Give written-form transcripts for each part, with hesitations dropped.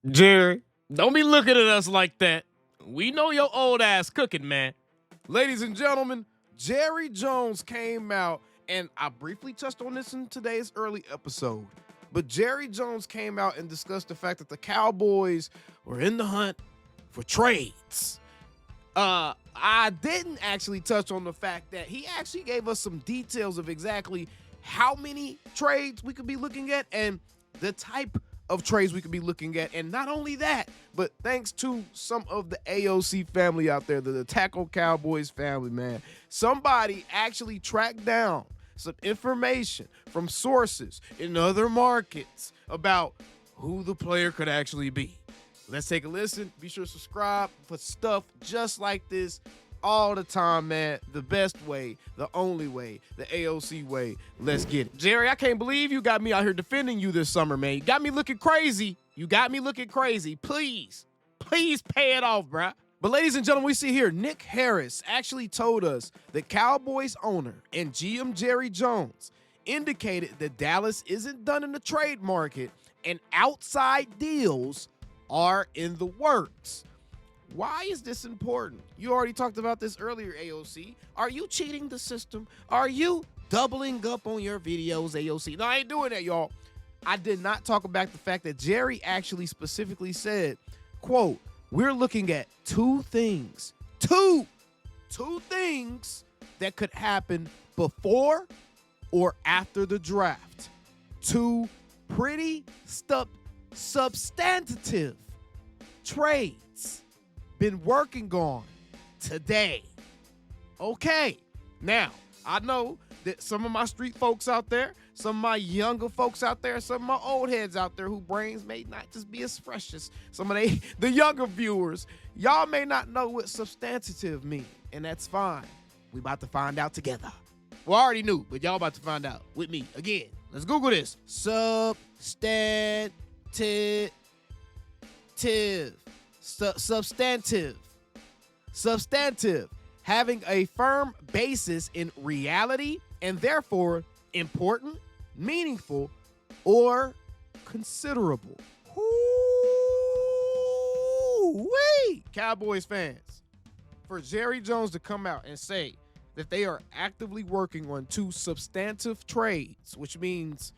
Jerry, don't be looking at us like that. We know your old ass cooking, man. Ladies and gentlemen, Jerry Jones came out, and I briefly touched on this in today's early episode, but Jerry Jones came out and discussed the fact that the Cowboys were in the hunt for trades. I didn't actually touch on the fact that he actually gave us some details of exactly how many trades we could be looking at and the type of trades we could be looking at. And not only that, but thanks to some of the AOC family out there, the Tackle Cowboys family, man, somebody actually tracked down some information from sources in other markets about who the player could actually be. Let's take a listen. Be sure to subscribe for stuff just like this all the time, man. The best way, the only way, the AOC way. Let's get it. Jerry, I can't believe you got me out here defending you this summer, man. You got me looking crazy. Please pay it off, bruh. But ladies and gentlemen, we see here Nick Harris actually told us that Cowboys owner and GM Jerry Jones indicated that Dallas isn't done in the trade market and outside deals are in the works. Why is this important? You already talked about this earlier, AOC. Are you cheating the system? Are you doubling up on your videos, AOC? No, I ain't doing that, y'all. I did not talk about the fact that Jerry actually specifically said, quote, we're looking at two things that could happen before or after the draft. Two pretty substantive trades been working on today. Okay, now I know that some of my street folks out there, some of my younger folks out there, some of my old heads out there whose brains may not just be as fresh as some of the younger viewers, y'all may not know what substantive mean, and that's fine. We about to find out together. Well, I already knew, but y'all about to find out with me again. Let's Google this. Substantive. Having a firm basis in reality and therefore important, meaningful, or considerable. Woo-wee! Cowboys fans, for Jerry Jones to come out and say that they are actively working on two substantive trades, which means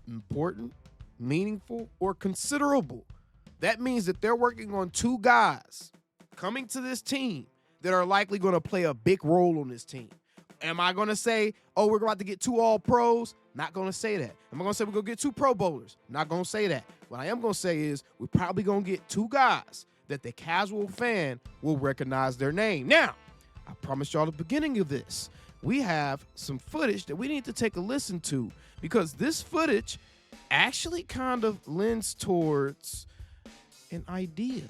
important, meaningful, or considerable. That means that they're working on two guys coming to this team that are likely going to play a big role on this team. Am I going to say, oh, we're about to get two all-pros? Not going to say that. Am I going to say we're going to get two pro bowlers? Not going to say that. What I am going to say is we're probably going to get two guys that the casual fan will recognize their name. Now, I promised y'all at the beginning of this, we have some footage that we need to take a listen to because this footage actually kind of lends towards an idea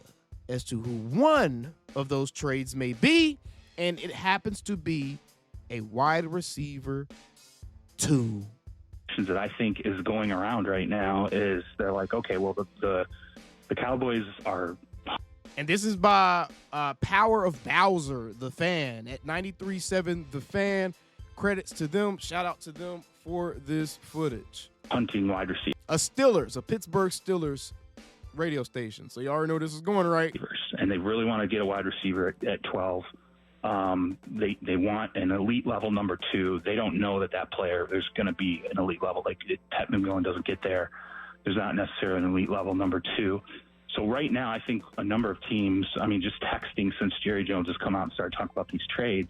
as to who one of those trades may be, and it happens to be a wide receiver 2. That I think is going around right now is they're like, okay, well, the Cowboys are. And this is by Power of Bowser, the fan, at 93.7 The Fan. Credits to them. Shout out to them for this footage. Hunting wide receiver. A Pittsburgh Steelers radio station. So you already know this is going right. And they really want to get a wide receiver at 12. They want an elite level number 2. They don't know that player, there's going to be an elite level. Like Pat McMillan doesn't get there. There's not necessarily an elite level number 2. So right now, I think a number of teams, I mean, just texting since Jerry Jones has come out and started talking about these trades,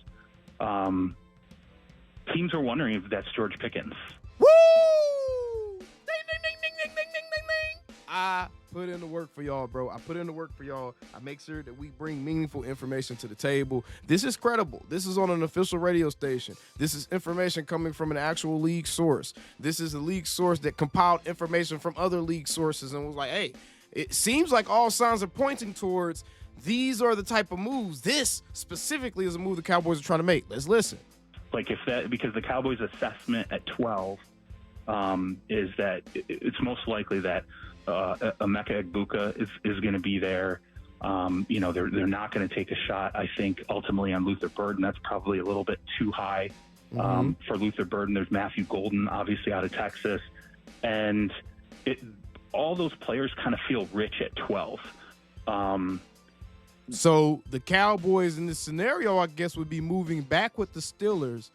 teams are wondering if that's George Pickens. Woo! Ding, ding, ding, ding, ding, ding, ding, ding, ding. I put in the work for y'all, bro. I make sure that we bring meaningful information to the table. This is credible. This is on an official radio station. This is information coming from an actual league source. This is a league source that compiled information from other league sources and was like, hey, it seems like all signs are pointing towards these are the type of moves. This specifically is a move the Cowboys are trying to make. Let's listen. Like because the Cowboys' assessment at 12 is that it's most likely that Emeka Egbuka is going to be there. They're not going to take a shot, I think, ultimately on Luther Burden. That's probably a little bit too high for Luther Burden. There's Matthew Golden, obviously out of Texas. And all those players kind of feel rich at 12. So the Cowboys in this scenario, I guess, would be moving back with the Steelers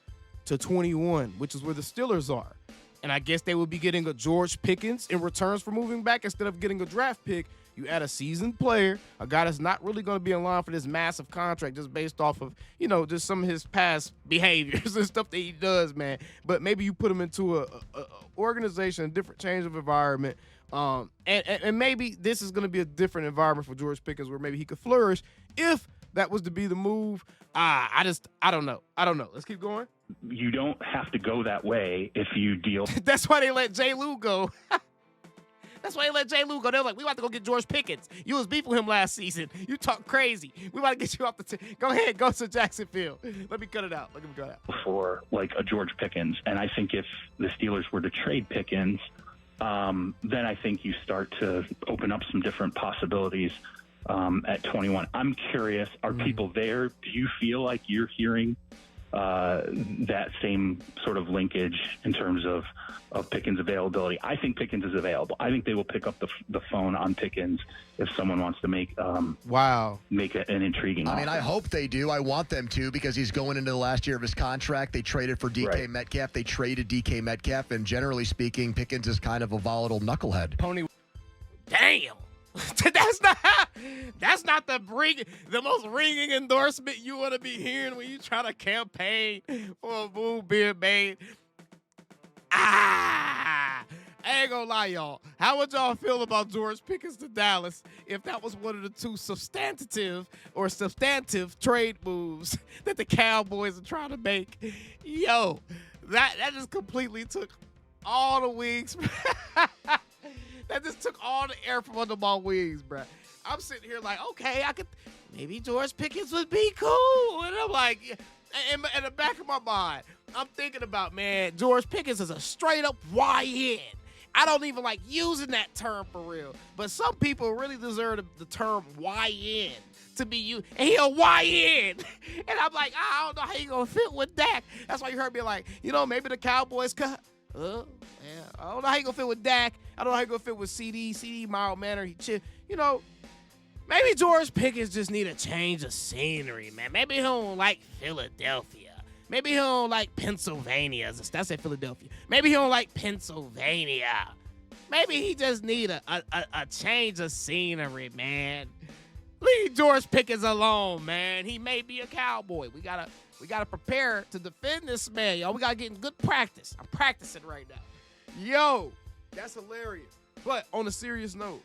to 21, which is where the Steelers are. And I guess they would be getting a George Pickens in returns for moving back. Instead of getting a draft pick, you add a seasoned player, a guy that's not really going to be in line for this massive contract just based off of, just some of his past behaviors and stuff that he does, man. But maybe you put him into a organization, a different change of environment. And maybe this is going to be a different environment for George Pickens where maybe he could flourish if that was to be the move. I don't know. Let's keep going. You don't have to go that way if you deal. That's why they let J. Lou go. That's why they let J. Lou go. They're like, we about to go get George Pickens. You was beefing him last season. You talk crazy. We about to get you off the team. Go ahead, go to Jacksonville. Let me cut it out. For like a George Pickens. And I think if the Steelers were to trade Pickens, then I think you start to open up some different possibilities at 21. I'm curious, are people there? Do you feel like you're hearing that same sort of linkage in terms of Pickens' availability? I think Pickens is available. I think they will pick up the phone on Pickens if someone wants to make an intriguing offer. I mean, I hope they do. I want them to, because he's going into the last year of his contract. They traded for DK Metcalf. They traded DK Metcalf, and generally speaking, Pickens is kind of a volatile knucklehead. Damn. That's not the most ringing endorsement you want to be hearing when you try to campaign for a move being made. I ain't gonna lie, y'all. How would y'all feel about George Pickens to Dallas if that was one of the two substantive trade moves that the Cowboys are trying to make? Yo, that just completely took all the wings. That just took all the air from under my wings, bro. I'm sitting here like, okay, maybe George Pickens would be cool. And I'm like, in the back of my mind, I'm thinking about, man, George Pickens is a straight up YN. I don't even like using that term for real. But some people really deserve the term YN to be used. And he a YN. And I'm like, I don't know how you going to fit with Dak. That's why you heard me like, maybe the Cowboys cut. Yeah. I don't know how you gonna fit with Dak. I don't know how you gonna fit with CD. CD mild manner. Maybe George Pickens just need a change of scenery, man. Maybe he don't like Philadelphia. Maybe he don't like Pennsylvania. That's at Philadelphia. Maybe he don't like Pennsylvania. Maybe he just need a change of scenery, man. Leave George Pickens alone, man. He may be a Cowboy. We gotta prepare to defend this man, y'all. We gotta get in good practice. I'm practicing right now. Yo, that's hilarious. But on a serious note,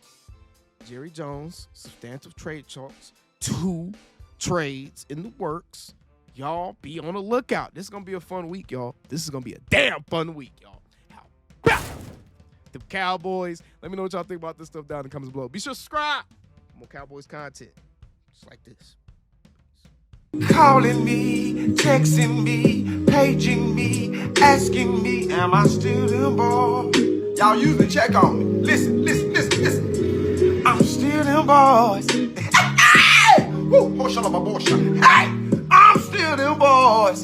Jerry Jones, substantive trade talks, 2 trades in the works. Y'all be on the lookout. This is gonna be a fun week, y'all. This is gonna be a damn fun week, y'all. How about the Cowboys? Let me know what y'all think about this stuff down in the comments below. Be sure to subscribe for more Cowboys content, just like this. Calling me, texting me, paging me, asking me, am I still them boys? Y'all usually check on me. Listen. I'm still them boys. Hey! Woo! Shut up, my boy. Hey! I'm still them boys.